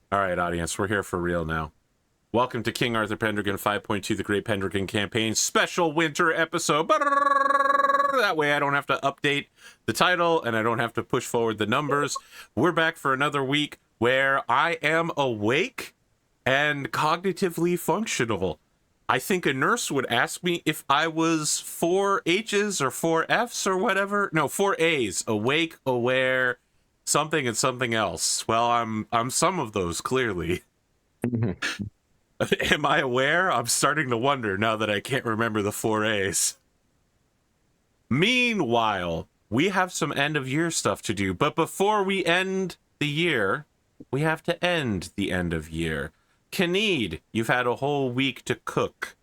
All right, audience, we're here for real now. Welcome to King Arthur Pendragon 5.2, the Great Pendragon Campaign special winter episode. That way I don't have to update the title and I don't have to push forward the numbers. We're back for another week where I am awake and cognitively functional. I think a nurse would ask me if I was 4 H's or 4 F's or whatever. No, 4 A's. Awake, aware, something and something else. Well, I'm some of those, clearly. Am I aware? I'm starting to wonder now that I can't remember the 4 A's. Meanwhile, we have some end of year stuff to do, but before we end the year, we have to end the end of year. Kyned, you've had a whole week to cook.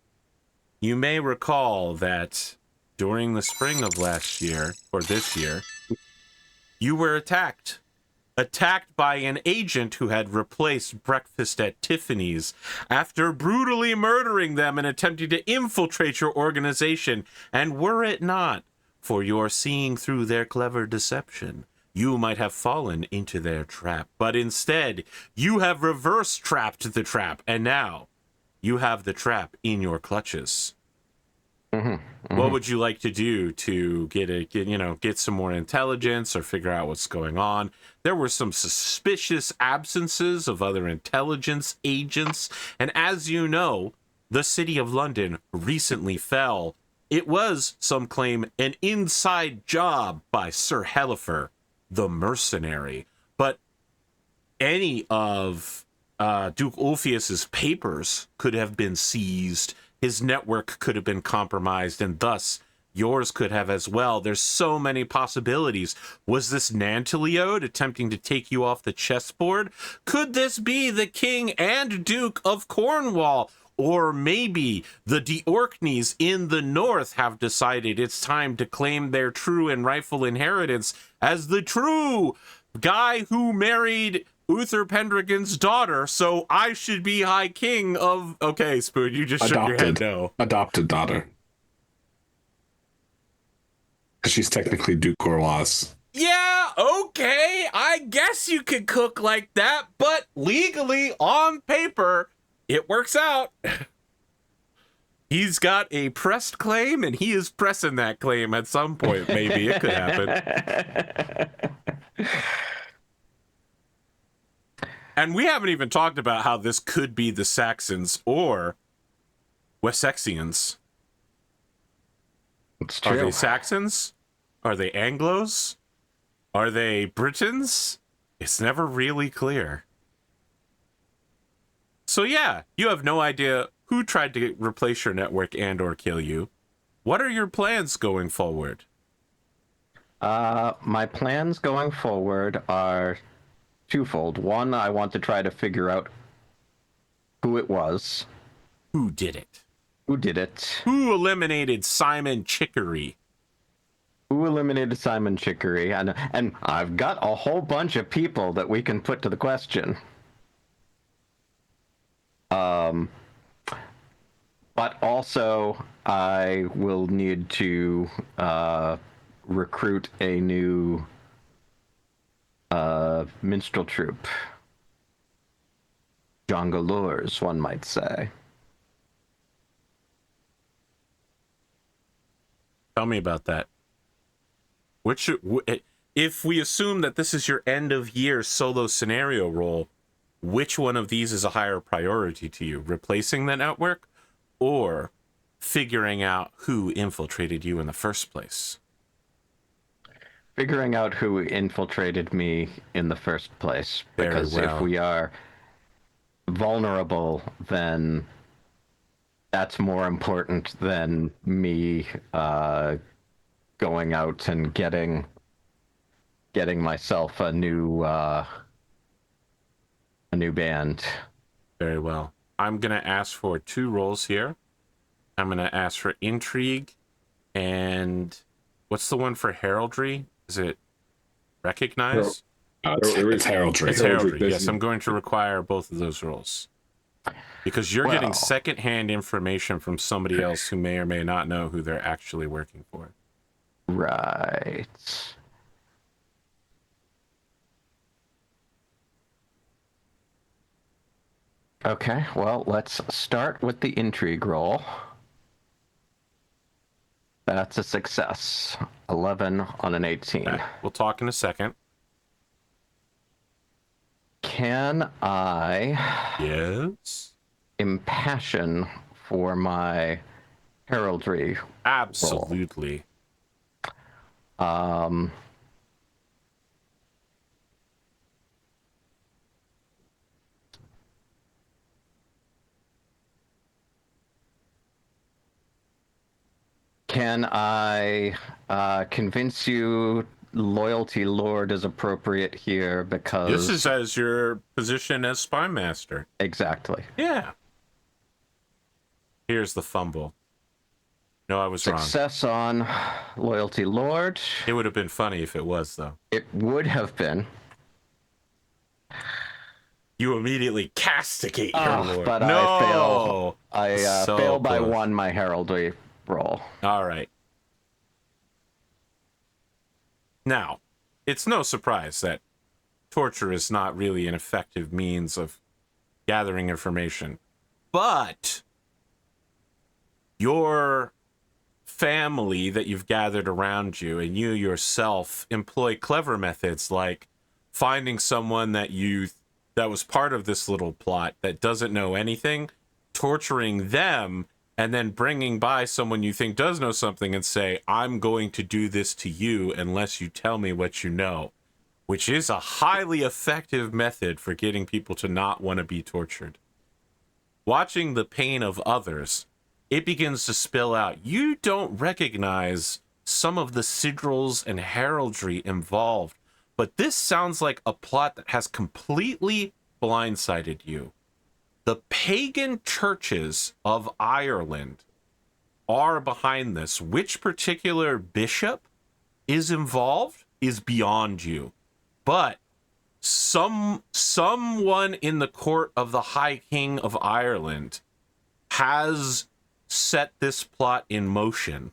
You may recall that during the spring of last year, or this year, you were attacked by an agent who had replaced Breakfast at Tiffany's after brutally murdering them and attempting to infiltrate your organization. And were it not for your seeing through their clever deception, you might have fallen into their trap. But instead, you have reverse trapped the trap, and now you have the trap in your clutches. What would you like to do to get some more intelligence or figure out what's going on? There were some suspicious absences of other intelligence agents, and as you know, the city of London recently fell. It was, some claim, an inside job by Sir Hellifer, the mercenary. But any of Duke Ulfius's papers could have been seized. His network could have been compromised, and thus yours could have as well. There's so many possibilities. Was this Nantiliode attempting to take you off the chessboard? Could this be the King and Duke of Cornwall? Or maybe the Orkneys in the north have decided it's time to claim their true and rightful inheritance as the true guy who married Uther Pendragon's daughter, so I should be High King of... Okay, Spoon, you just shook your head no. Adopted daughter. Because she's technically Duke Cornwall's. Yeah, okay, I guess you could cook like that, but legally, on paper, it works out. He's got a pressed claim, and he is pressing that claim at some point. Maybe it could happen. And we haven't even talked about how this could be the Saxons or Wessexians. It's true. Are they Saxons? Are they Anglos? Are they Britons? It's never really clear. So yeah, you have no idea who tried to replace your network and or kill you. What are your plans going forward? My plans going forward are twofold. One, I want to try to figure out who it was. Who did it? Who did it? Who eliminated Simon Chicory? Who eliminated Simon Chicory? And I've got a whole bunch of people that we can put to the question. But also, I will need to recruit a new minstrel troupe. Jongleurs, one might say. Tell me about that. If we assume that this is your end of year solo scenario role, which one of these is a higher priority to you? Replacing the network or figuring out who infiltrated you in the first place? Figuring out who infiltrated me in the first place. Because if we are vulnerable, then that's more important than me going out and getting myself a new band. Very well. I'm going to ask for 2 rolls here. I'm going to ask for intrigue and what's the one for heraldry? Is it recognize? It is heraldry. It's heraldry. Yes, I'm going to require both of those rolls. Because you're getting secondhand information from somebody else who may or may not know who they're actually working for. Right. Okay, well, let's start with the intrigue roll. That's a success. 11 on an 18. Okay. We'll talk in a second. Can I Yes. impassion for my heraldry? Absolutely. Um, can I convince you loyalty lord is appropriate here because... This is as your position as spy master. Exactly. Yeah. Here's the fumble. No, I was Success on loyalty lord. wrong. It would have been funny if it was, though. It would have been. You immediately castigate your lord. But no! I fail. I So fail by close. 1 my heraldry roll. All right. Now, it's no surprise that torture is not really an effective means of gathering information. But your family that you've gathered around you and you yourself employ clever methods like finding someone that was part of this little plot that doesn't know anything, torturing them, and then bringing by someone you think does know something and say, I'm going to do this to you unless you tell me what you know, which is a highly effective method for getting people to not want to be tortured. Watching the pain of others, it begins to spill out. You don't recognize some of the sigils and heraldry involved, but this sounds like a plot that has completely blindsided you. The pagan churches of Ireland are behind this. Which particular bishop is involved is beyond you. But someone in the court of the High King of Ireland has set this plot in motion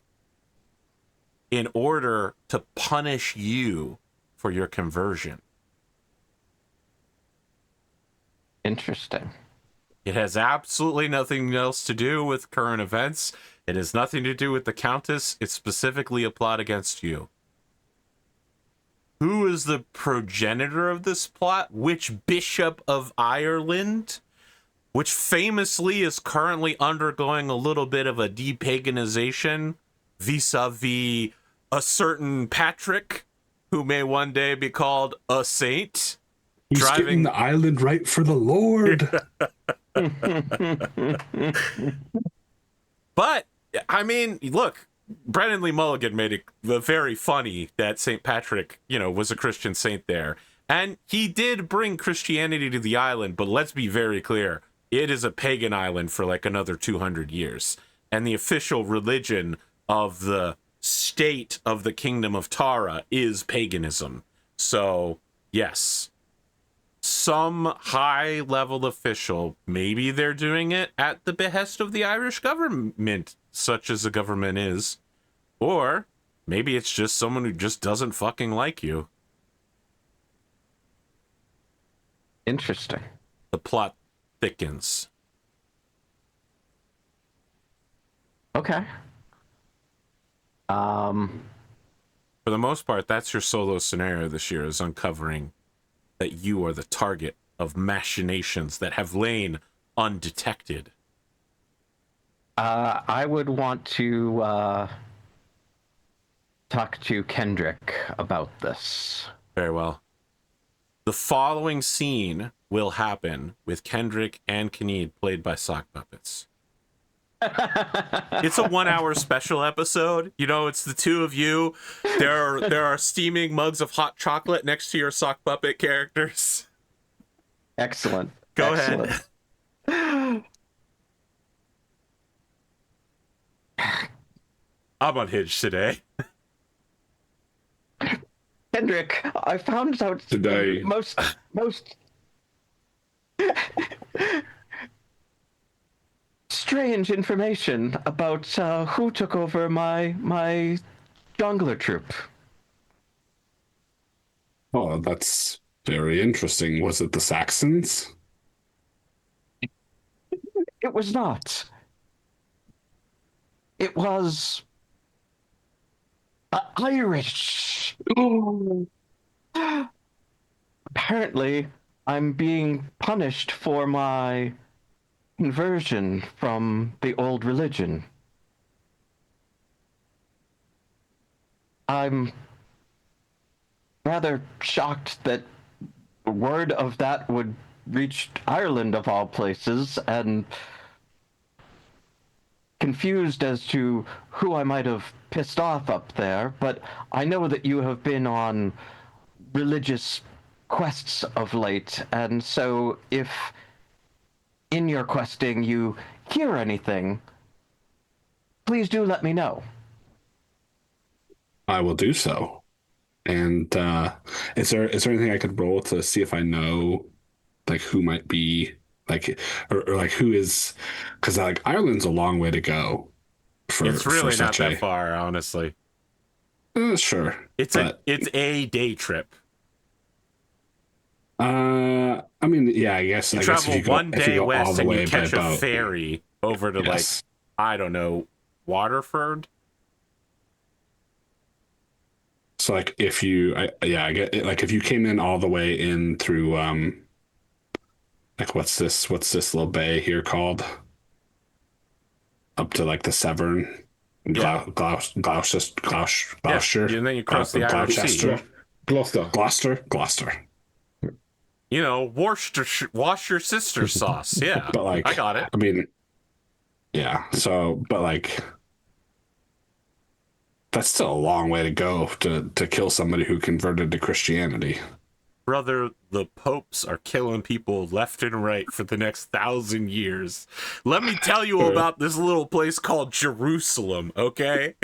in order to punish you for your conversion. Interesting. It has absolutely nothing else to do with current events. It has nothing to do with the Countess. It's specifically a plot against you. Who is the progenitor of this plot? Which Bishop of Ireland? Which famously is currently undergoing a little bit of a depaganization vis-a-vis a certain Patrick, who may one day be called a saint. He's getting the island right for the Lord. But, I mean, look, Brennan Lee Mulligan made it very funny that St. Patrick, was a Christian saint there. And he did bring Christianity to the island, but let's be very clear. It is a pagan island for like another 200 years. And the official religion of the state of the Kingdom of Tara is paganism. So, yes. Some high-level official, maybe they're doing it at the behest of the Irish government, such as the government is. Or maybe it's just someone who just doesn't fucking like you. Interesting. The plot thickens. Okay. For the most part, that's your solo scenario this year, is uncovering that you are the target of machinations that have lain undetected. I would want to talk to Kendric about this. Very well. The following scene will happen with Kendric and Kyned played by sock puppets. It's a 1 hour special episode. It's the two of you. There are steaming mugs of hot chocolate next to your sock puppet characters. Excellent. Go Excellent. ahead. I'm unhinged today. Kendric, I found out Today. most strange information about who took over my jungler troop. Oh, that's very interesting. Was it the Saxons? It was not. It was Irish. Apparently, I'm being punished for my conversion from the old religion. I'm rather shocked that word of that would reach Ireland of all places, and confused as to who I might have pissed off up there, but I know that you have been on religious quests of late, and so if in your questing you hear anything, please do let me know. I will do so. And is there anything I could roll to see if I know like who might be like or like who is, because like Ireland's a long way to go for It's really not such that far, honestly. Sure. It's a day trip. I mean, yeah, I guess You I travel guess if you one go, if day you go all west the and you way by catch a boat, ferry over to yes. like, I don't know, Waterford. So like if you, I get it. Like if you came in all the way in through like what's this little bay here called? Up to like the Severn, Yeah. Gloucester, And then you cross the Irish Sea. Gloucester. You know, wash your sister's sauce. Yeah, But like, I got it. I mean, yeah. So, but like, that's still a long way to go to kill somebody who converted to Christianity. Brother, the popes are killing people left and right for the next 1,000 years. Let me tell you about this little place called Jerusalem, okay?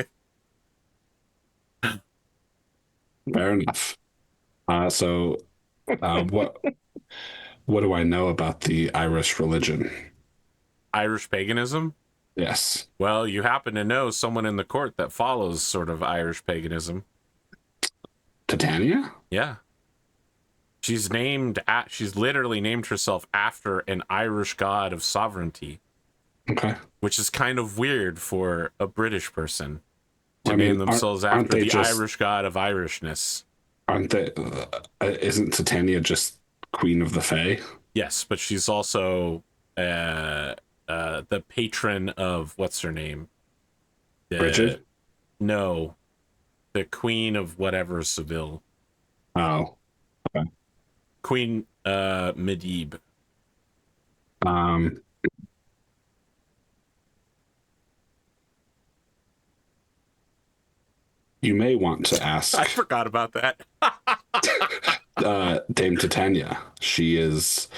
Fair enough. So, what do I know about the Irish religion? Irish paganism? Yes. Well, you happen to know someone in the court that follows sort of Irish paganism. Titania? Yeah. She's literally named herself after an Irish god of sovereignty. Okay. Which is kind of weird for a British person to name themselves after the Irish god of Irishness. Aren't they? Isn't Titania just Queen of the Fae? Yes, but she's also the patron of what's her name? Bridget? No, the Queen of whatever Seville. Oh. Okay. Queen Medib. You may want to ask. I forgot about that. Dame Titania. She is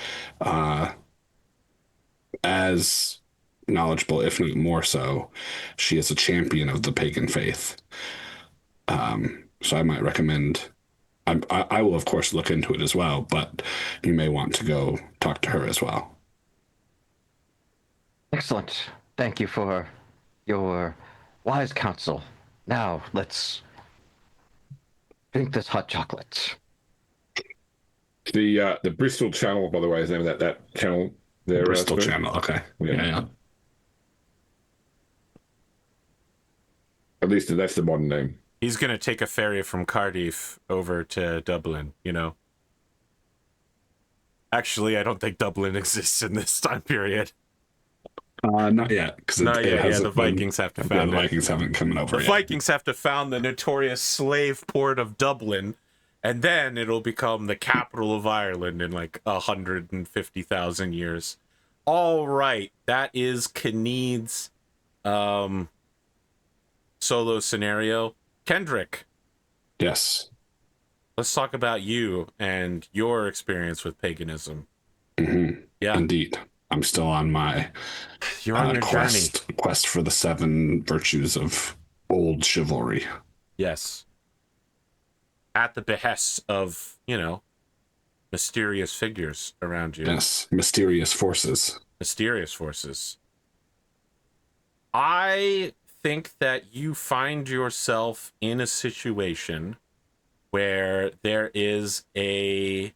as knowledgeable, if not more so. She is a champion of the pagan faith. So I might recommend. I will, of course, look into it as well, but you may want to go talk to her as well. Excellent. Thank you for your wise counsel. Now, let's drink this hot chocolate. The Bristol Channel, by the way, is the name of that channel there. Bristol Channel, okay. Yeah. At least that's the modern name. He's going to take a ferry from Cardiff over to Dublin, you know. Actually, I don't think Dublin exists in this time period. Not yet. Not yet, yeah, the Vikings have to found it. The Vikings haven't come over yet. The Vikings have to found the notorious slave port of Dublin, and then it'll become the capital of Ireland in like 150,000 years. All right, that is Kyned's solo scenario. Kendric. Yes. Let's talk about you and your experience with paganism. Mm-hmm. Yeah. Indeed. I'm still on my You're on your quest for the 7 virtues of old chivalry. Yes. At the behest of, you know, mysterious figures around you. Yes. Mysterious forces. Mysterious forces. I think that you find yourself in a situation where there is a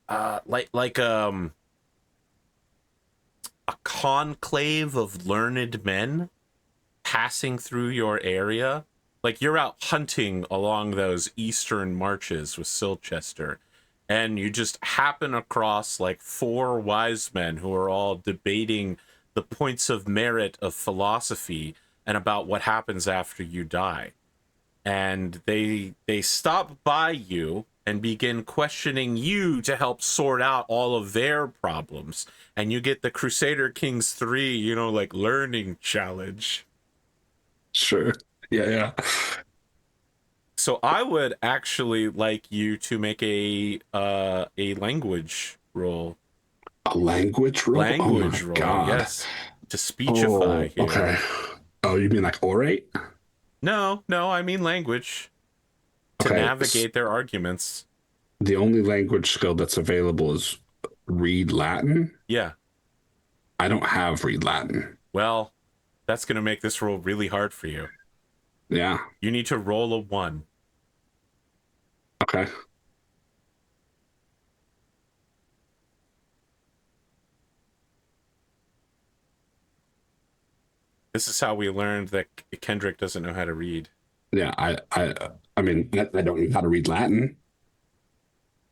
a conclave of learned men passing through your area. Like, you're out hunting along those eastern marches with Silchester, and you just happen across like 4 wise men who are all debating the points of merit of philosophy and about what happens after you die. And they stop by you and begin questioning you to help sort out all of their problems. And you get the Crusader Kings 3, you know, like, learning challenge. Sure. Yeah. So I would actually like you to make a language roll. A language roll? Language oh my roll, God. yes. To speechify here. Okay. Oh, you mean like orate? No, I mean language. To Okay. navigate their arguments. The only language skill that's available is read Latin. Yeah. I don't have read Latin. Well, that's going to make this roll really hard for you. Yeah. You need to roll a 1. Okay. This is how we learned that Kendric doesn't know how to read. Yeah, I mean, I don't know how to read Latin.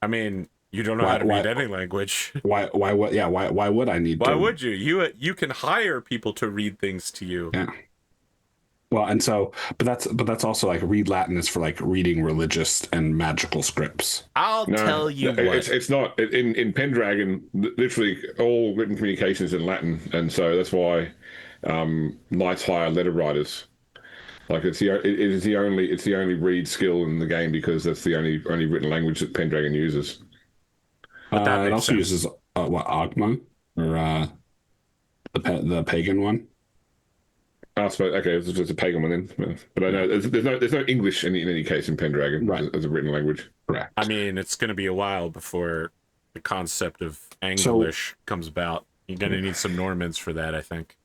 I mean, you don't know how to read any language. Why would I need to? Why would you? You can hire people to read things to you. Yeah. Well, and so, but that's also like read Latin is for like reading religious and magical scripts. I'll tell you what. It's not in Pendragon. Literally, all written communication is in Latin, and so that's why knights hire letter writers. Like it's the only read skill in the game because that's the only written language that Pendragon uses. But that it also sense. uses what Ogma or the pagan one. I suppose okay, it's just a pagan one then. But I know there's no English in any case in Pendragon Right. as a written language. Correct. I mean, it's going to be a while before the concept of Anglish comes about. You're going to need some Normans for that, I think.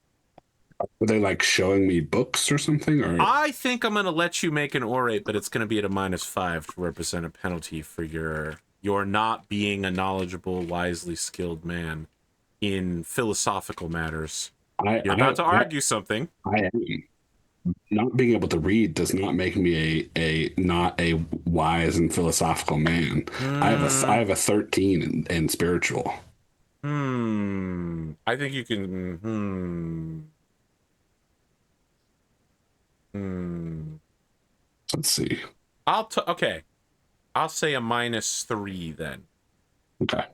Were they like showing me books or something? Or I think I'm going to let you make an orate, but it's going to be at a -5 to represent a penalty for your not being a knowledgeable, wisely skilled man in philosophical matters. You're about to argue something. I am. Not being able to read does not make me a not a wise and philosophical man. I have a 13 in spiritual. I think you can. Let's see. Okay. I'll say a -3 then. Okay.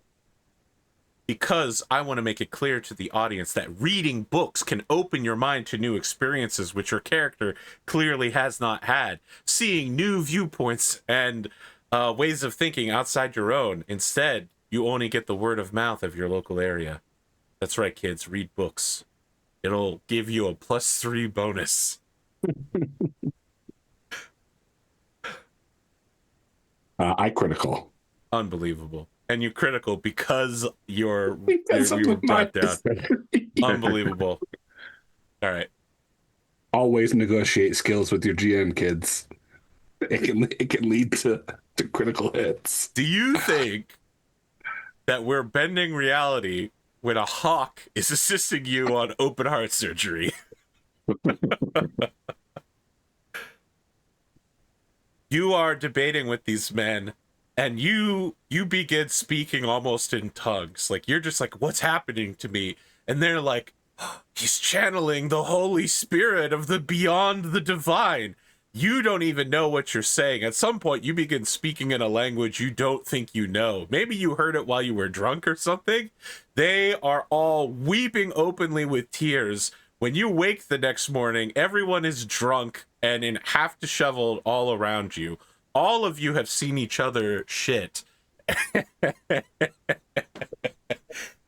Because I want to make it clear to the audience that reading books can open your mind to new experiences which your character clearly has not had. Seeing new viewpoints and ways of thinking outside your own. Instead, you only get the word of mouth of your local area. That's right, kids. Read books. It'll give you a +3 bonus. I critical. Unbelievable. And you critical because we were brought down. Unbelievable. All right. Always negotiate skills with your GM, kids. It can lead to critical hits. Do you think that we're bending reality when a hawk is assisting you on open heart surgery? You are debating with these men, and you begin speaking almost in tongues. Like, you're just like, what's happening to me? And they're like, oh, he's channeling the Holy Spirit of the beyond the divine. You don't even know what you're saying. At some point, you begin speaking in a language you don't think you know. Maybe you heard it while you were drunk or something. They are all weeping openly with tears. When you wake the next morning, everyone is drunk and in half disheveled all around you. All of you have seen each other shit.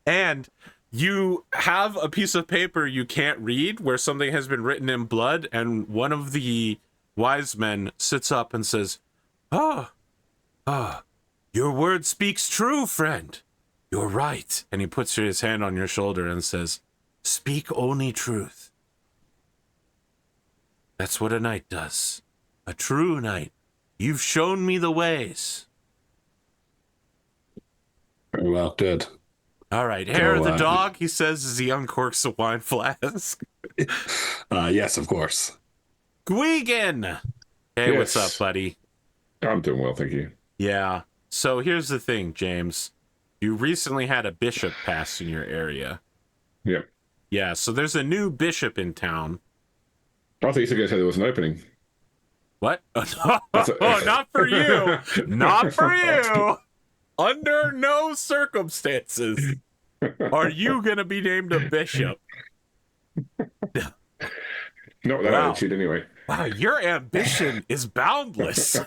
And you have a piece of paper you can't read where something has been written in blood, and one of the wise men sits up and says, your word speaks true, friend. You're right. And he puts his hand on your shoulder and says, speak only truth. That's what a knight does. A true knight. You've shown me the ways. Very well, good. All right, hair of the Go, dog, he says as he uncorks a wine flask. Yes, of course. Gwgan! Hey, Yes. what's up, buddy? I'm doing well, thank you. Yeah. So here's the thing, James. You recently had a bishop pass in your area. Yep. Yeah, so there's a new bishop in town. I thought you were going to say there was an opening. What? Oh, not for you. Not for you. Under no circumstances are you going to be named a bishop. Not with that attitude, anyway. Wow, your ambition is boundless.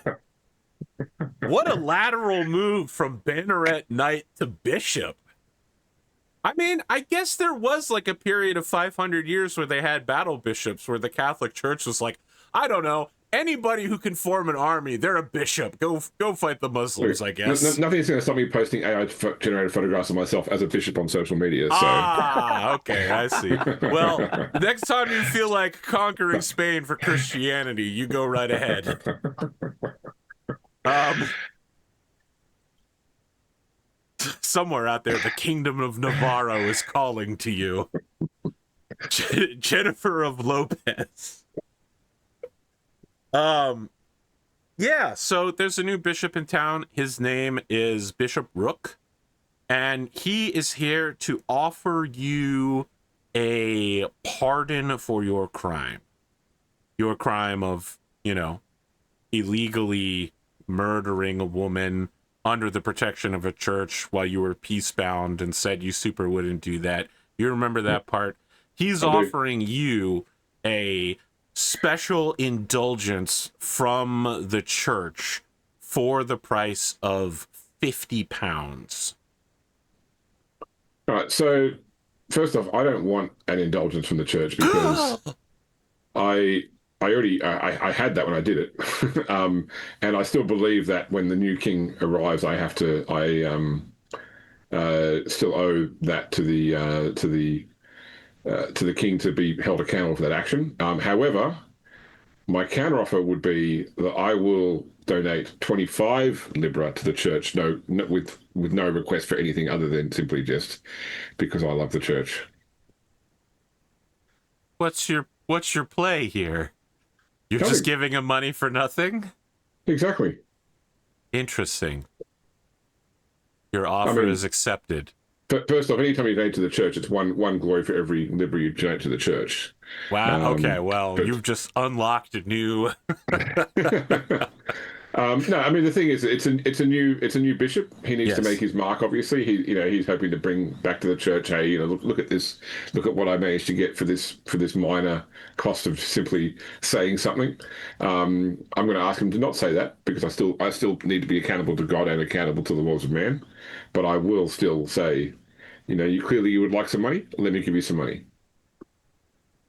What a lateral move from Banneret Knight to bishop. I mean, I guess there was like a period of 500 years where they had battle bishops where the Catholic Church was like, I don't know, anybody who can form an army, they're a bishop. Go fight the Muslims, I guess. Nothing's going to stop me posting AI-generated photographs of myself as a bishop on social media. So. Ah, okay, I see. Well, next time you feel like conquering Spain for Christianity, you go right ahead. Somewhere out there, the Kingdom of Navarro is calling to you. Jennifer of Lopez. Yeah, so there's a new bishop in town. His name is Bishop Rook, and he is here to offer you a pardon for your crime. Your crime of, illegally murdering a woman under the protection of a church while you were peacebound and said you super wouldn't do that. You remember that part? He's offering you a special indulgence from the church for the price of £50. All right, so first off, I don't want an indulgence from the church because I had that when I did it, and I still believe that when the new king arrives, I still owe that to the king to be held accountable for that action. However, my counteroffer would be that I will donate 25 libra to the church, with no request for anything other than simply just because I love the church. What's your play here? You're Nothing. just giving him money for nothing? Exactly. Interesting. Your offer is accepted. First off, anytime you donate to the church, it's one glory for every libra you donate to the church. Wow. Okay. Well, you've just unlocked a new. No, I mean the thing is, it's a new bishop. He needs to make his mark. Obviously, he's hoping to bring back to the church. Hey, look at this. Look at what I managed to get for this minor cost of simply saying something. I'm going to ask him to not say that because I still need to be accountable to God and accountable to the laws of man. But I will still say, you would like some money. Let me give you some money.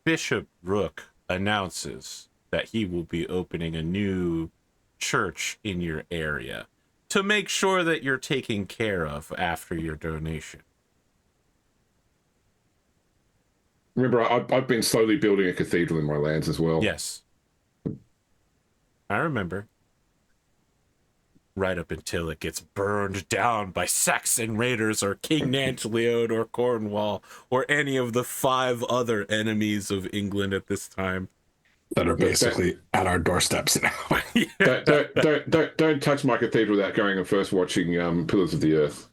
Bishop Rook announces that he will be opening a new church in your area to make sure that you're taken care of after your donation. Remember, I've been slowly building a cathedral in my lands as well. Yes. I remember. Right up until it gets burned down by Saxon raiders or King Nantleod or Cornwall or any of the 5 other enemies of England at this time. That are basically at our doorsteps now. Don't touch my cathedral without going and first watching Pillars of the Earth.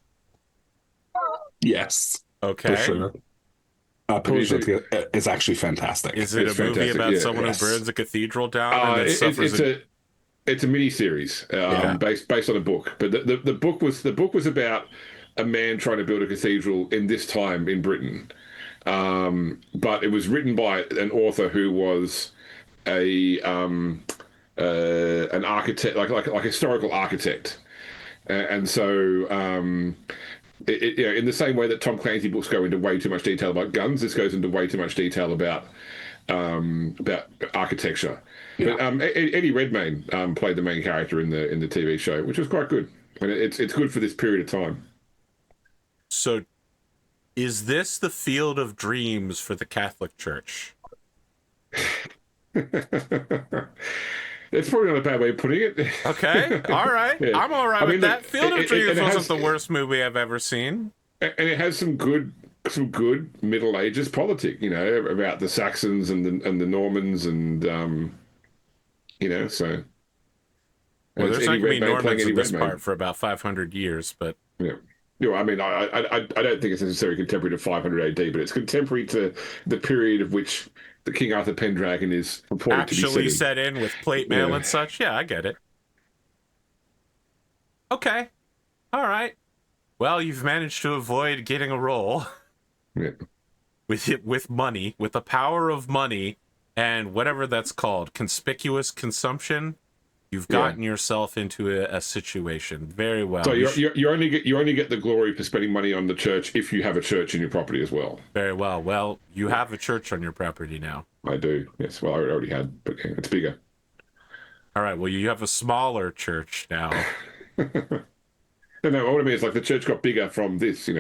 Yes. Okay. For sure. Pillars of the Earth is actually fantastic. Is it a movie about someone who burns a cathedral down and then suffers It's a mini series based on a book, but the book was about a man trying to build a cathedral in this time in Britain, but it was written by an author who was an architect, like historical architect, and so in the same way that Tom Clancy books go into way too much detail about guns, this goes into way too much detail about architecture. Yeah. But Eddie Redmayne played the main character in the TV show, which was quite good, and it's good for this period of time. So, is this the field of dreams for the Catholic Church? It's probably not a bad way of putting it. Okay, all right. Yeah. I'm all right with that. Field of Dreams wasn't the worst movie I've ever seen. And it has some good Middle Ages politic, about the Saxons and the Normans so. Well, And it's there's not Eddie going to be Redmayne playing Normans Eddie in this Redmayne. part for about 500 years, but Yeah. I mean, I don't think it's necessarily contemporary to 500 AD, but it's contemporary to the period of which the King Arthur Pendragon is reported to be actually setting. set in with plate mail Yeah. and such. Yeah, I get it. Okay. All right. Well, you've managed to avoid getting a roll Yeah. with money, with the power of money and whatever that's called, conspicuous consumption. You've gotten yourself into a situation very well. So you only get the glory for spending money on the church if you have a church in your property as well. Very well. Well, you have a church on your property now. I do. Yes. Well, I already had, but it's bigger. All right. Well, you have a smaller church now. No, what I mean is like the church got bigger from this,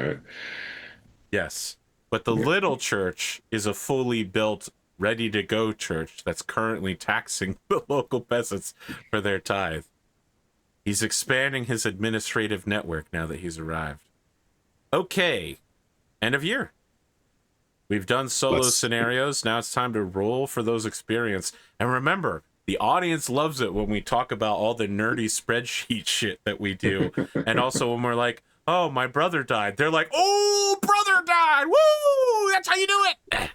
Yes. But the little church is a fully built, ready-to-go church that's currently taxing the local peasants for their tithe. He's expanding his administrative network now that he's arrived. Okay. End of year. We've done solo scenarios. Now it's time to roll for those experience. And remember, the audience loves it when we talk about all the nerdy spreadsheet shit that we do. And also when we're like, oh, my brother died. They're like, oh, brother died. Woo! That's how you do it.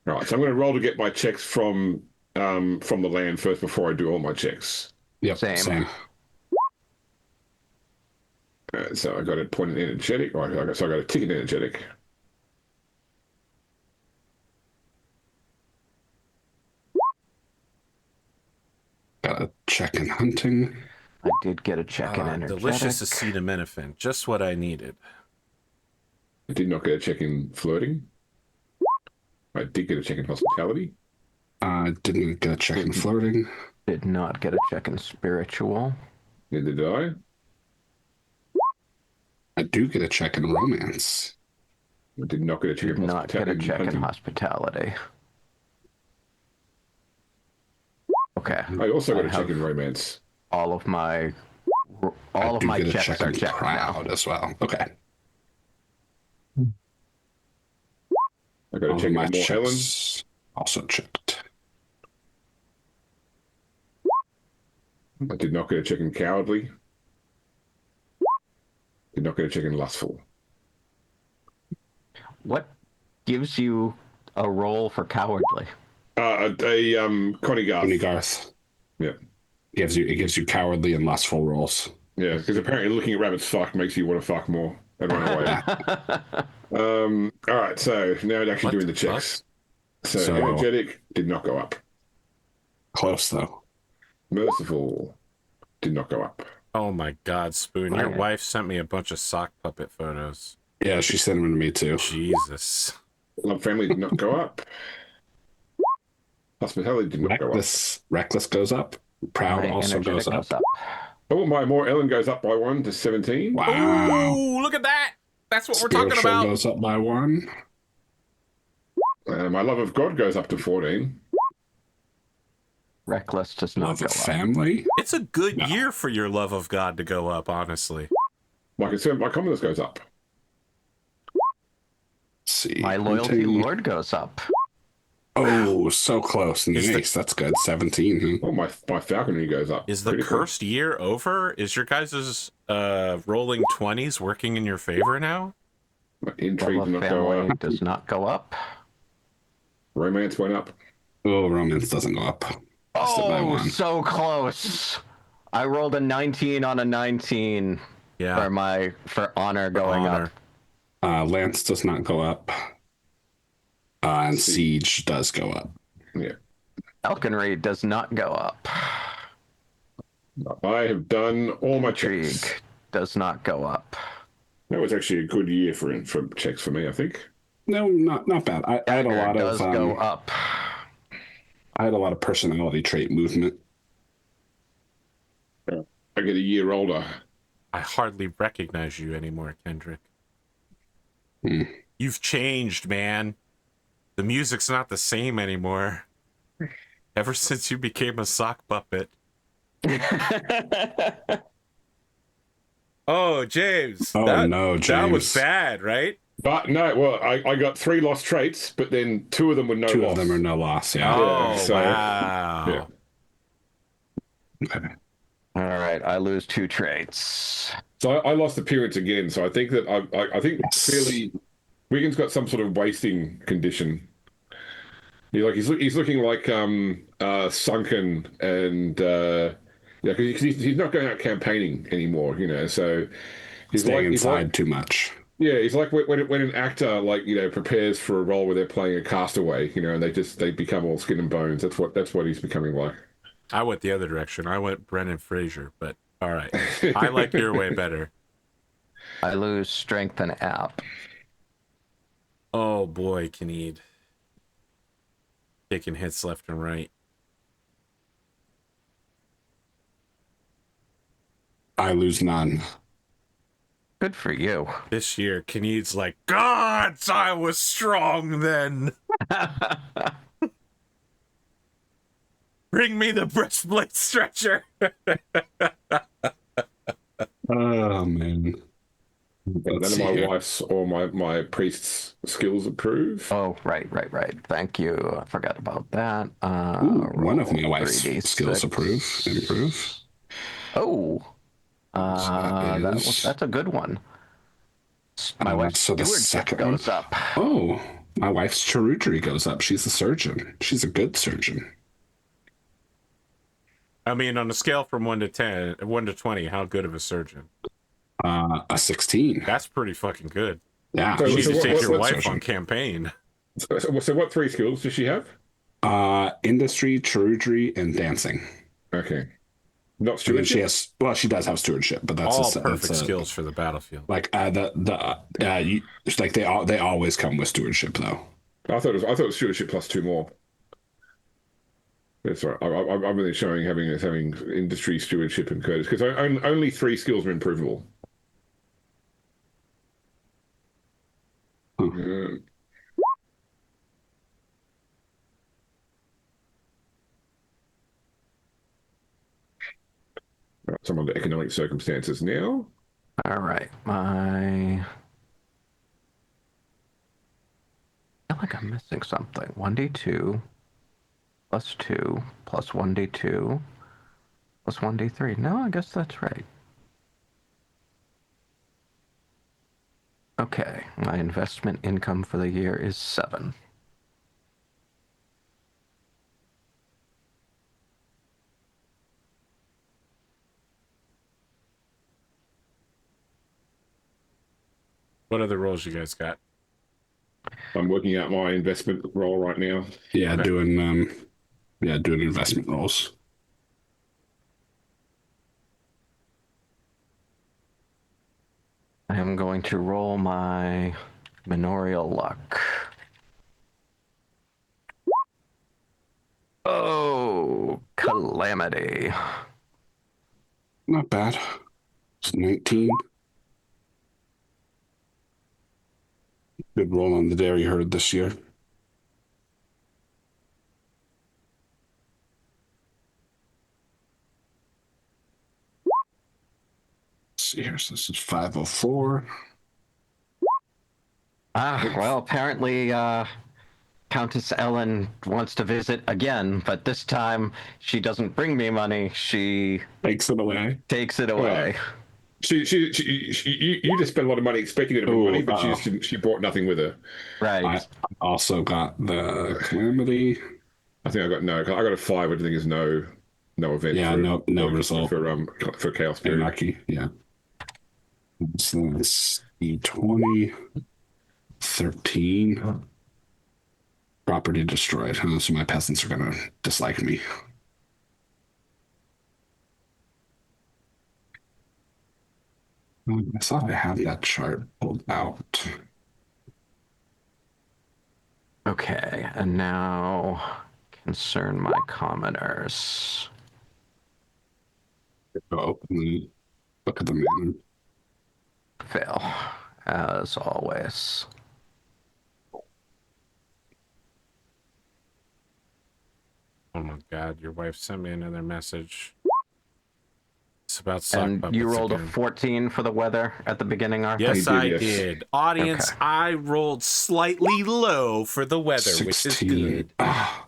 All right, so I'm going to roll to get my checks from the land first before I do all my checks. Yep, same. So I got a point energetic. All right, so I got a ticket energetic. Got a check in hunting. I did get a check in energetic. Delicious acetaminophen. Just what I needed. I did not get a check in flirting. I did get a check in hospitality. Didn't get a check in flirting. Did not get a check in spiritual. Neither did I. I do get a check in romance. I did not get a check Did in not get a check in hunting. hospitality. Okay. I also got a have check in romance. All of my get a checks check are in checked proud now. as well. Okay. I got a All check of in my more Helen. checks also checked. I did not get a check in cowardly. Did not get a check in lustful. What gives you a role for cowardly? Connie Garth. Connie Garth. Yeah. It gives you cowardly and lustful rolls. Yeah, because apparently looking at rabbits fuck makes you want to fuck more and run away. All right, so now actually What doing the the checks. So So- energetic did not go up. Close though. Merciful did not go up. Oh my God, Spoon. Your Okay. wife sent me a bunch of sock puppet photos. Yeah, she sent them to me too. Jesus. Love family did not go up. Hospitality did not go up. Reckless goes up. Proud My also energetic goes up. Oh, my more Ellen goes up by 1 to 17. Wow. Ooh, look at that. That's what we're talking Spiritual about. goes up by 1. My love of God goes up to 14. Reckless does not Love go of up. family. It's a good year for your love of God to go up, honestly. My commonness goes up. Let's see. My loyalty Hunting. lord goes up. Oh, so close. Nice. That's good. 17. Oh, my falconry goes up. Is the Critically. cursed year over? Is your guys' rolling 20s working in your favor now? My intrigue Love did of not go family up. does not go up. Romance went up. Oh, romance doesn't go up. Lost it by Oh, 1. so close. I rolled a 19 on a 19 Yeah. for honor going Honor. up. Lance does not go up. And Siege does go up. Yeah. Falconry does not go up. I have done all my Intrigue checks. does not go up. That was actually a good year for checks for me, I think. No, not bad. I had a lot does of go up. I had a lot of personality trait movement. I get a year older. I hardly recognize you anymore, Kendric. Hmm. You've changed, man. The music's not the same anymore. Ever since you became a sock puppet. Oh, James, Oh no, that was James. bad, right? But no, well, I got 3 lost traits, but then 2 of them were no Two loss. of them are no loss. Yeah. Oh, So yeah. wow. Okay. All right, I lose 2 traits. So I lost appearance again. So I think that I think Yes. clearly Wigan's got some sort of wasting condition. He's looking like sunken and yeah, because he's not going out campaigning anymore, you know. So Staying he's like inside too much. yeah, he's like when an actor like prepares for a role where they're playing a castaway, and they become all skin and bones. That's what he's becoming like. I went the other direction. I went Brendan Fraser, but all right. I like your way better. I lose strength and app. Oh boy, Kyned. Taking hits left and right. I lose none. Good for you. This year, Kyned's like, gods, I was strong then. Bring me the breastplate stretcher. Oh man. None of my wife's or my priest's skills approve. Oh, right. Thank you. I forgot about that. Ooh, one of my roll wife's 3d6. skills improve. Oh, is- that's a good one. My wife's so the stewardship second one goes up. Oh, my wife's chirurgery goes up. She's a surgeon. She's a good surgeon. I mean, on a scale from 1 to 20, how good of a surgeon? A 16. That's pretty fucking good. Yeah. So- You need so to what- take your what wife surgeon? on campaign. So what 3 skills does she have? Industry, chirurgery, and dancing. Okay, not And then stewardship. she does have stewardship, but that's All a, perfect that's a, skills for the battlefield. Like it's like they always come with stewardship though. I thought it was stewardship plus 2 more. That's right. I'm really showing having industry, stewardship, and courtesy because only 3 skills are improvable. Huh. Some of the economic circumstances now. All right, I feel like I'm missing something. 1d2 plus 2 plus 1d2 plus 1d3. No, I guess that's right. Okay, my investment income for the year is 7. What other roles you guys got? I'm working out my investment role right now. Yeah, Okay. doing investment roles. I am going to roll my manorial luck. Oh, calamity. Not bad. It's 19. Good roll on the dairy herd this year. Let's see here. So this is 504. Well, apparently, Countess Ellen wants to visit again, but this time she doesn't bring me money. She Takes it away. takes it away. You just spent a lot of money expecting her to bring money, but she brought nothing with her. Right. I also got the calamity. I think I got a 5, which I think is no event. Yeah, for, no result. for chaos period. Anarchy. Yeah. So that's D20. 13. Property destroyed. Huh? So my peasants are gonna dislike me. I thought I had that chart pulled out. Okay, and now concern my commoners. Go open the book of the man. Fail, as always. Oh my god, your wife sent me another message It's about sock And puppets you rolled again. a 14 for the weather at the beginning, Arthur? Yes, I I did, yes. did. Audience, Okay. I rolled slightly low for the weather, 16. which is good. Ah,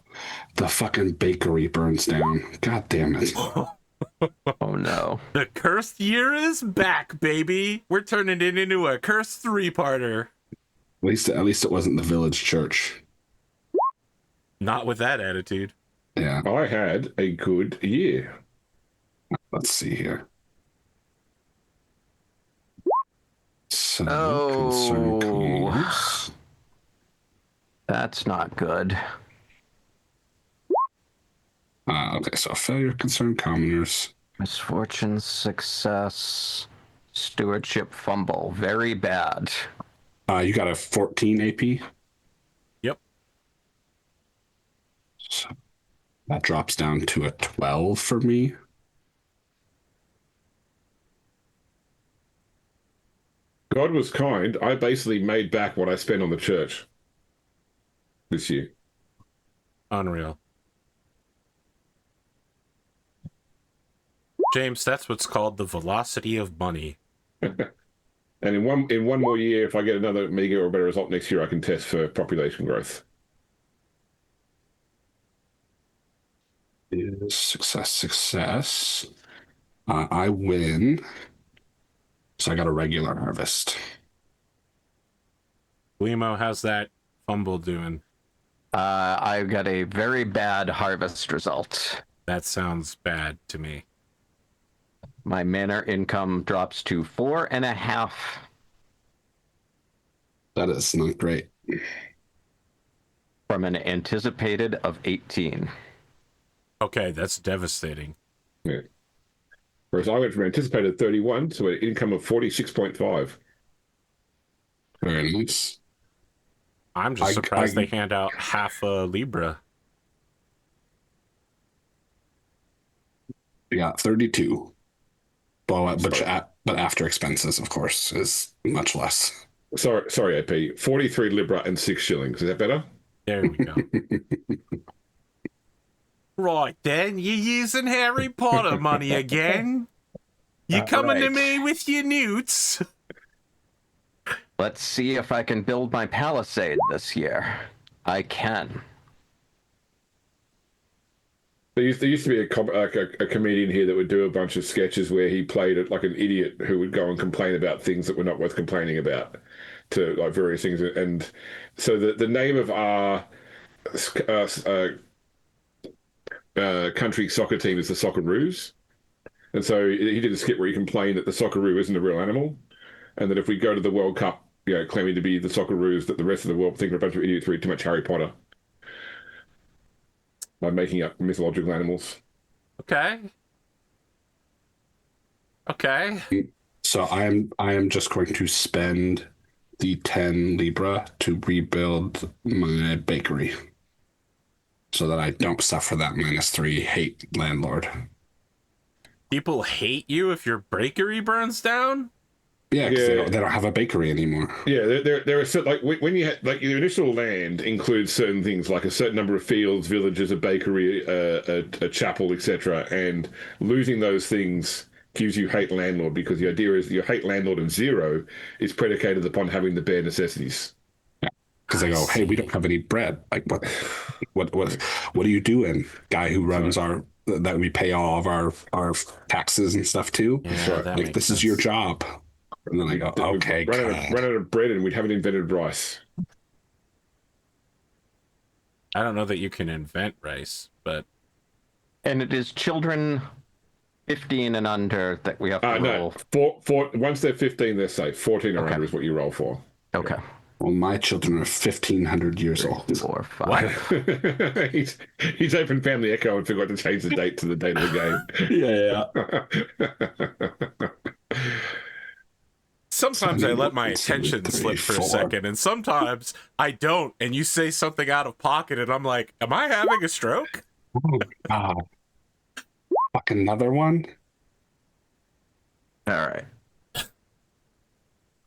the fucking bakery burns down. God damn it. Oh no. The cursed year is back, baby. We're turning it into a cursed three-parter. At least it wasn't the village church. Not with that attitude. Yeah, I had a good year. let's see here. So, Oh. concern commerce. That's not good. Okay, so failure, concern commoners. Misfortune, success, stewardship, fumble. Very bad. You got a 14 AP. Yep. So that drops down to a 12 for me. God was kind. I basically made back what I spent on the church this year. Unreal. James, that's what's called the velocity of money. And in one more year, if I get another meager or better result next year, I can test for population growth. Success. I win. So I got a regular harvest. Glimo, how's that fumble doing? I got a very bad harvest result. That sounds bad to me. My manor income drops to 4.5. That is not great. From an anticipated of 18. Okay, that's devastating. Yeah. Whereas I went from anticipated 31 to an income of 46.5. Very nice. I'm just surprised they hand out half a Libra. Yeah, 32. But after expenses, of course, is much less. Sorry, AP. 43 Libra and 6 shillings. Is that better? There we go. Right then, you're using Harry Potter money again? You coming to right. me with your newts? Let's see if I can build my palisade this year. I can. There used to be a comedian here that would do a bunch of sketches where he played it like an idiot who would go and complain about things that were not worth complaining about, to like various things. And so the name of our country soccer team is the Socceroos. And so he did a skit where he complained that the Socceroo isn't a real animal, and that if we go to the World Cup, claiming to be the Socceroos, that the rest of the world think we're a bunch of idiots read too much Harry Potter by making up mythological animals. Okay. So I am just going to spend the 10 Libra to rebuild my bakery, so that I don't suffer that -3 hate landlord. People hate you if your bakery burns down? Yeah, because they don't have a bakery anymore. Yeah, there are certain, like when you like your initial land includes certain things like a certain number of fields, villages, a bakery, a chapel, etc. And losing those things gives you hate landlord, because the idea is your hate landlord of 0 is predicated upon having the bare necessities. Because they go, hey, we don't have any bread. Like what are you doing, guy who runs that we pay all of our taxes and stuff to? Yeah, like this is your job. And then I go, okay, run out of bread, and we haven't invented rice. I don't know that you can invent rice, but And it is children 15 and under that we have to roll. No, once they're 15, they're safe. 14 or under is what you roll for. Okay. Well, my children are 1,500 years old. 4, 5. He's opened Family Echo and forgot to change the date to the date of the game. Yeah. sometimes I let my attention slip for a second, and sometimes I don't, and you say something out of pocket, and I'm like, am I having a stroke? Oh, God. Fuck, another one? All right.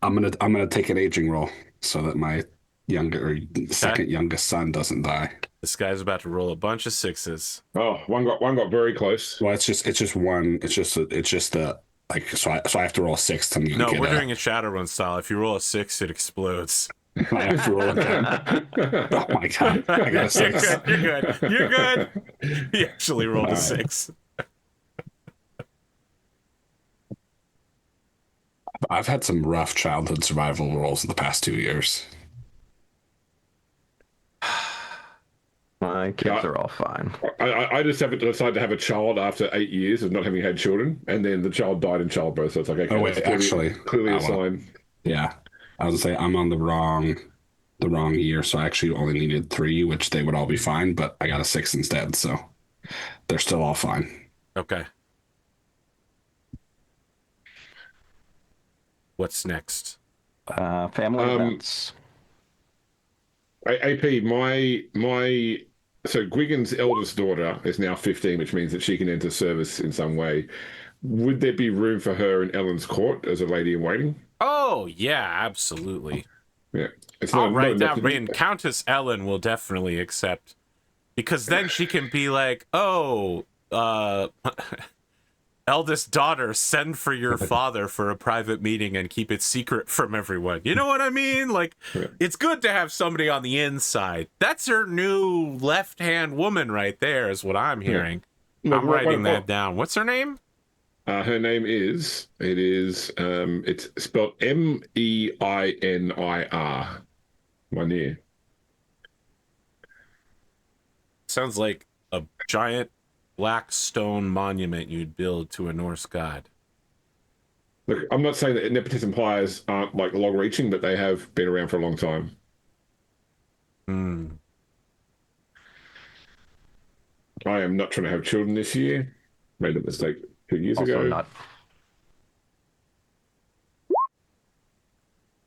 I'm gonna take an aging roll so that my second youngest son doesn't die. The This guy's about to roll a bunch of sixes. Oh, one got very close. Well, it's just one. It's just the like. So I have to roll 6 to not No, get we're doing it Shadowrun style. If you roll a 6, it explodes. I have to roll again. Oh my god! I got a 6. You're good. You're good. He actually rolled a 6. I've had some rough childhood survival rolls in the past 2 years. My kids are all fine. I just haven't decided to have a child after 8 years of not having had children, and then the child died in childbirth. So it's like, okay, Oh wait, clearly a well, sign. yeah, I was gonna say I'm on the wrong year, so I actually only needed 3, which they would all be fine, but I got a 6 instead, so they're still all fine. Okay. What's next? Family events. AP, so Gwgan's eldest daughter is now 15, which means that she can enter service in some way. Would there be room for her in Ellen's court as a lady in waiting? Oh, yeah, absolutely. Yeah. It's I'll not write enough down, to do- and Countess Ellen will definitely accept. Because then she can be like, oh, eldest daughter, send for your father for a private meeting and keep it secret from everyone. You know what I mean? Like, it's good to have somebody on the inside. That's her new left-hand woman right there, is what I'm hearing. Yeah. I'm writing that down. What's her name? Her name is, it's spelled Meinir. Mynir. Sounds like a giant black stone monument you'd build to a Norse god. Look, I'm not saying that nepotism hires aren't like long-reaching, but they have been around for a long time. I am not trying to have children this year. Made a mistake 2 years Also ago. not.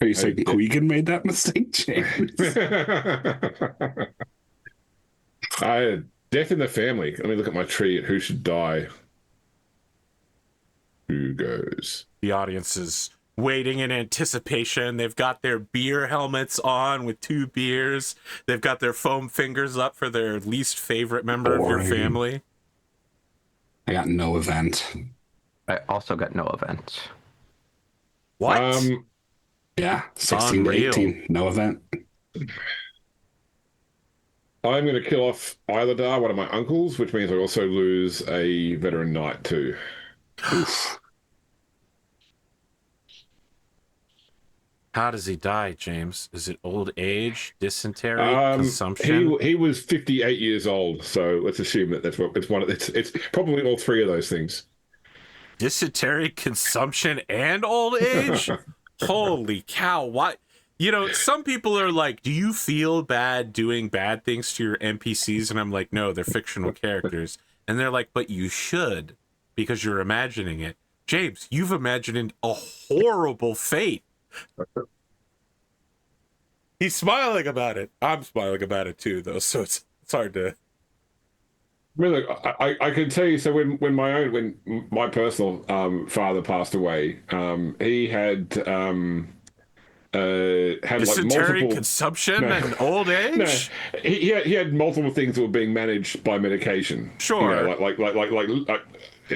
Are you saying Gwgan made that mistake, James? Death in the family. Let me look at my tree at who should die. Who goes? The audience is waiting in anticipation. They've got their beer helmets on with 2 beers. They've got their foam fingers up for their least favorite member of your family. I got no event. I also got no event. What? Yeah, 16 Unreal. to 18, no event. I'm going to kill off Eiladar, one of my uncles, which means I also lose a veteran knight too. How does he die, James? Is it old age, dysentery, consumption? He was 58 years old, so let's assume that that's what it's one of. It's probably all 3 of those things. Dysentery, consumption, and old age? Holy cow! What? You know, some people are like, do you feel bad doing bad things to your NPCs? And I'm like, no, they're fictional characters. And they're like, but you should, because you're imagining it. James, you've imagined a horrible fate. He's smiling about it. I'm smiling about it too, though, so it's hard to... I mean, look, I can tell you. So when my personal father passed away, he had dysentery, like multiple consumption, and old age. No, he had multiple things that were being managed by medication. Sure, you know, like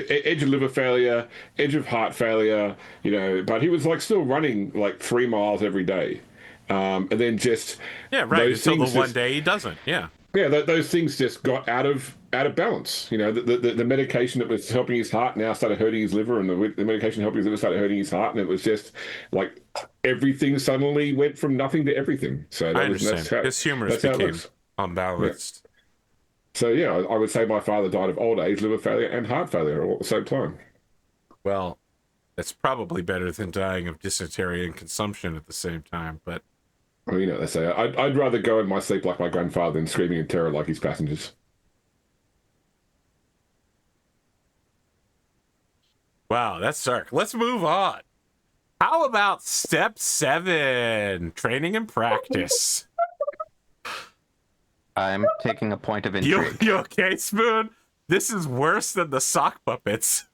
edge of liver failure, edge of heart failure. You know, but he was like still running like 3 miles every day, and then just until the one day he doesn't. Yeah, those things just got out of balance. You know, the medication that was helping his heart now started hurting his liver, and the medication helping his liver started hurting his heart, and it was just like everything suddenly went from nothing to everything. So I understand. His humors became unbalanced. Yeah. So yeah, I would say my father died of old age, liver failure, and heart failure all at the same time. Well, that's probably better than dying of dysentery and consumption at the same time, but... Well, you know, they say, I'd rather go in my sleep like my grandfather than screaming in terror like his passengers. Wow, that's dark. Let's move on. How about step 7? Training and practice. I'm taking a point of intrigue. You okay, Spoon? This is worse than the sock puppets.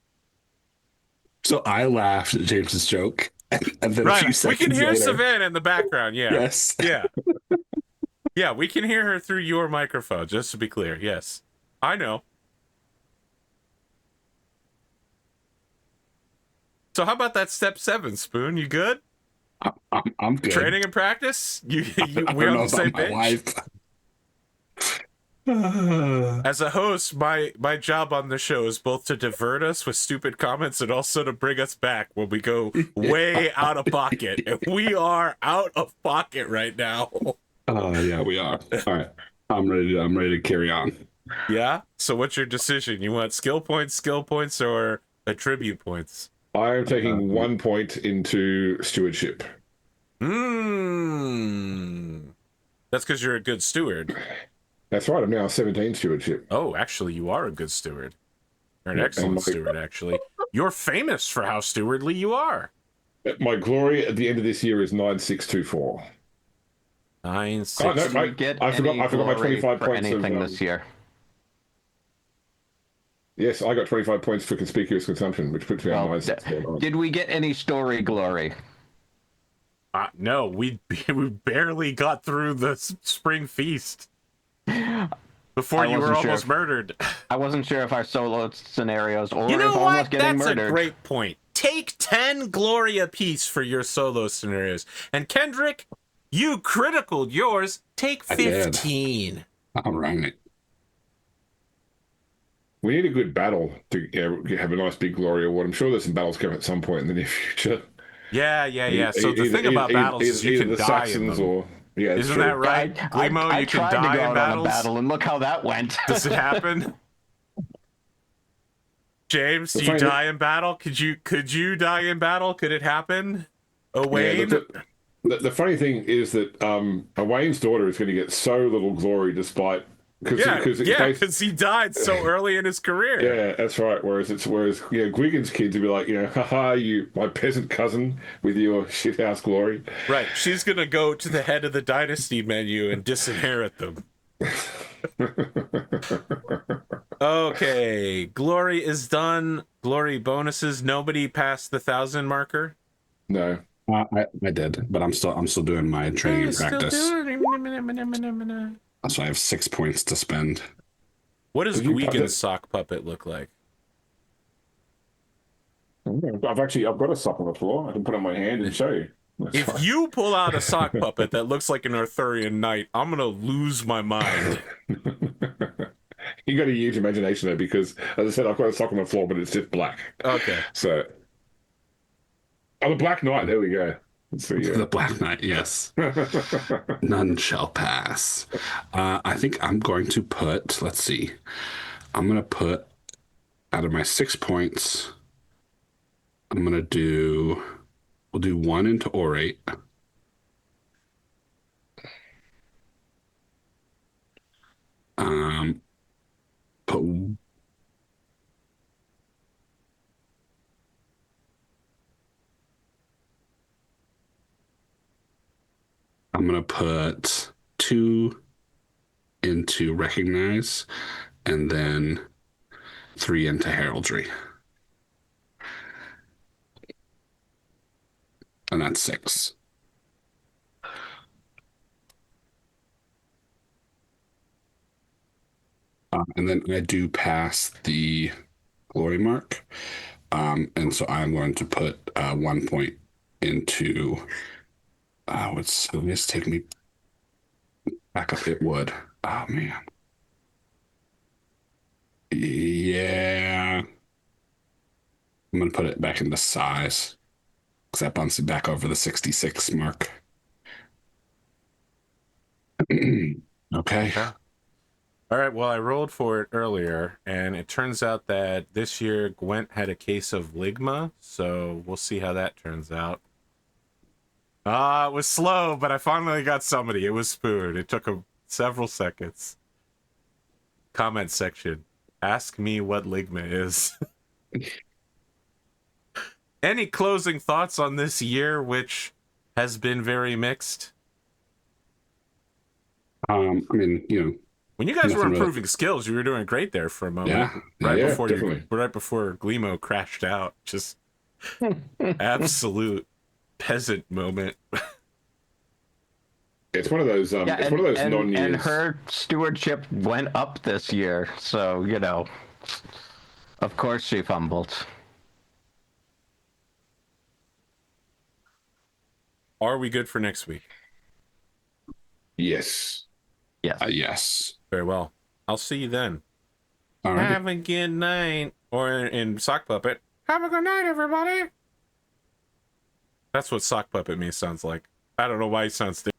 So I laughed at James's joke, and then a few Right, we seconds can hear later, Savannah in the background, yeah. Yes. Yeah. Yeah, we can hear her through your microphone, just to be clear. Yes. I know. So how about that step 7, Spoon? You good? I'm good. Training and practice? I We don't on know the same about my page? life. As a host, my job on the show is both to divert us with stupid comments and also to bring us back when we go way out of pocket. And we are out of pocket right now. Yeah, we are. All right. I'm ready to carry on. Yeah? So what's your decision? You want skill points, or attribute points? I am taking 1 point into stewardship. That's because you're a good steward. That's right. I'm now 17 stewardship. Oh, actually, you are a good steward. You're an excellent steward, actually. You're famous for how stewardly you are. My glory at the end of this year is 9624. 9-6. Oh, no, Did you mate, get I forgot any my glory 25 for points of, anything this year? Yes, I got 25 points for conspicuous consumption, which puts me on Well, 9649. did we get any story glory? No, we barely got through the spring feast before you were almost murdered. I wasn't sure if our solo scenarios or You know if I what? was getting That's murdered. a great point. Take 10 glory apiece for your solo scenarios. And Kendric, you criticaled yours. Take 15. All right. We need a good battle to have a nice big glory award. I'm sure there's some battles coming at some point in the near future. Yeah. So the thing about battles is you can die in them. Or, yeah, Isn't true. that right? Glimo, I you can tried to die go in out battles. on a battle, and look how that went. Does it happen? James, do you die in battle? Could you die in battle? Could it happen? Owain? Yeah, the funny thing is that Owain's daughter is going to get so little glory despite... Because he died so early in his career. Yeah, that's right. Whereas Gwgan's kids would be like, haha, you, my peasant cousin with your shithouse glory. Right. She's gonna go to the head of the dynasty menu and disinherit them. Okay, glory is done. Glory bonuses. Nobody passed the 1,000 marker. No, I did, but I'm still doing my training and practice. So I have 6 points to spend. What does Gwgan's sock puppet look like? I've got a sock on the floor. I can put it on my hand and show you. If you pull out a sock puppet that looks like an Arthurian knight, I'm gonna lose my mind. You got a huge imagination there because, as I said, I've got a sock on the floor, but it's just black. Okay. So, the Black Knight. There we go. The Black Knight, yes. None shall pass. I think I'm going to put, let's see. I'm going to put, out of my 6 points, we'll do 1 into orate. Put I'm going to put 2 into recognize and then 3 into heraldry. And that's 6. And then I do pass the glory mark. And so I'm going to put 1 point into... let's take me back up. It would. Oh, man. Yeah. I'm going to put it back into size because that bumps it back over the 66 mark. Okay. All right, well, I rolled for it earlier, and it turns out that this year Gwent had a case of ligma, so we'll see how that turns out. It was slow, but I finally got somebody. It was Spoon. It took several seconds. Comment section. Ask me what ligma is. Any closing thoughts on this year, which has been very mixed? I mean, when you guys were improving skills, you were doing great there for a moment. Yeah, Right before Glimo crashed out. Just absolute peasant moment. It's one of those. Yeah, It's one of those and non-years. her stewardship went up this year, so of course she fumbled. Are we good for next week? Yes. Yes. Yes. Very well. I'll see you then. All right. Have a good night. Or in Sock Puppet, have a good night, everybody. That's what Sock Puppet me sounds like. I don't know why he sounds different.